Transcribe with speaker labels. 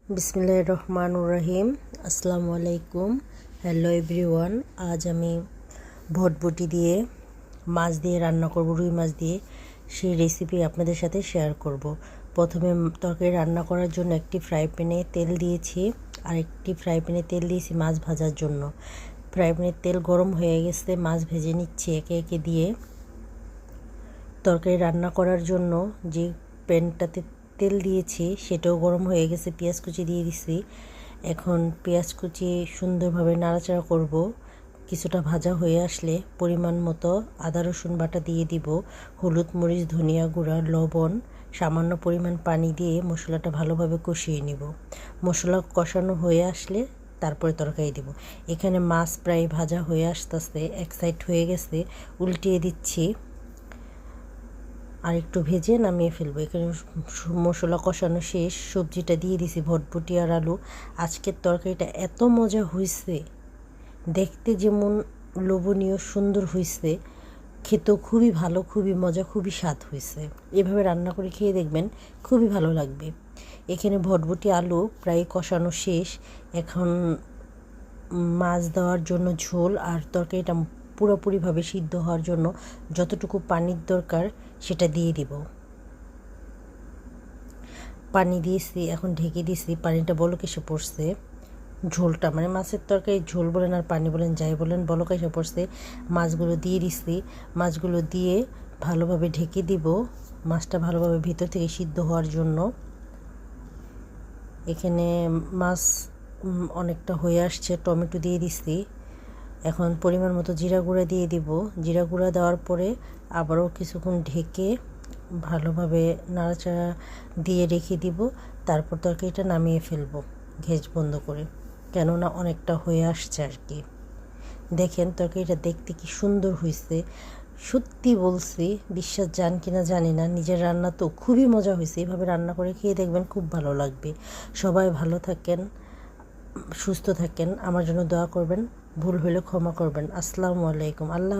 Speaker 1: বিসমিল্লাহির রহমানির রহিম। আসসালামু আলাইকুম। Hello everyone. আজ আমি ভটভটি দিয়ে মাছ দিয়ে রান্না করব, রুই মাছ দিয়ে। সেই রেসিপি আপনাদের সাথে শেয়ার করব। প্রথমে তরকারি রান্না করার জন্য একটি ফ্রাই প্যানে তেল দিয়েছি, আর একটি ফ্রাই প্যানে তেল দিয়েছি মাছ ভাজার জন্য। ফ্রাই প্যানের তেল গরম হয়ে গেছে, মাছ ভেজে নিচ্ছি একে একে দিয়ে। তরকারি রান্না করার জন্য যে প্যানটাতে তেল দিয়েছি সেটাও গরম হয়ে গেছে, পেঁয়াজ কুচি দিয়ে দিছি। এখন পেঁয়াজ কুচি সুন্দরভাবে নাড়াচাড়া করব। কিছুটা ভাজা হয়ে আসলে পরিমাণ মতো আদা রসুন বাটা দিয়ে দিব, হলুদ মরিচ ধনিয়া গুঁড়া লবণ, সামান্য পরিমাণ পানি দিয়ে মশলাটা ভালোভাবে কষিয়ে নিব। মশলা কষানো হয়ে আসলে তারপরে তরকারি দিব। এখানে মাছ প্রায় ভাজা হয়ে আসতেছে, এক সাইড হয়ে গেছে, উল্টিয়ে দিচ্ছি। আর একটু ভেজে নামিয়ে ফেলবো। এখানে মশলা কষানো শেষ, সবজিটা দিয়ে দিছি, ভটভটি আর আলু। আজকের তরকারিটা এত মজা হয়েছে, দেখতে যেমন লোভনীয় সুন্দর হয়েছে, খেতেও খুবই ভালো, খুবই মজা, খুবই স্বাদ হয়েছে। এভাবে রান্না করে খেয়ে দেখবেন, খুবই ভালো লাগবে। এখানে ভটভটি আলু প্রায় কষানো শেষ। এখন মাছ দেওয়ার জন্য ঝোল আর তরকারিটা পুরোপুরিভাবে সিদ্ধ হওয়ার জন্য যতটুকু পানির দরকার সেটা দিয়ে দিব। পানি দিয়েছি, এখন ঢেকে দিয়েছি। পানিটা বলক এসে পড়ছে, ঝোলটা মানে মাছের তরকারি ঝোল বলেন আর পানি বলেন যাই বলেন, বলক এসে পড়ছে। মাছগুলো দিয়ে দিছি, মাছগুলো দিয়ে ভালোভাবে ঢেকে দিব, মাছটা ভালোভাবে ভিতর থেকে সিদ্ধ হওয়ার জন্য। এখানে মাছ অনেকটা হয়ে আসছে, টমেটো দিয়ে দিছি। এখন পরিমাণ মতো জিরা গুঁড়া দিয়ে দিব। জিরা গুঁড়া দেওয়ার পরে আবারও কিছুক্ষণ ঢেকে ভালোভাবে নাড়াচাড়া দিয়ে রেখে দিব। তারপর তরকারিটা নামিয়ে ফেলবো গ্যাস বন্ধ করে, কেননা অনেকটা হয়ে আসছে আর কি। দেখেন তরকারিটা দেখতে কি সুন্দর হয়েছে, সত্যি বলছি, বিশ্বাস যান কিনা জানি না, নিজের রান্না তো খুবই মজা হয়েছে। এভাবে রান্না করে খেয়ে দেখবেন, খুব ভালো লাগবে। সবাই ভালো থাকেন, সুস্থ থাকেন, আমার জন্য দোয়া করবেন, ভুল হলে ক্ষমা করবেন। আসসালামু আলাইকুম। আল্লাহ।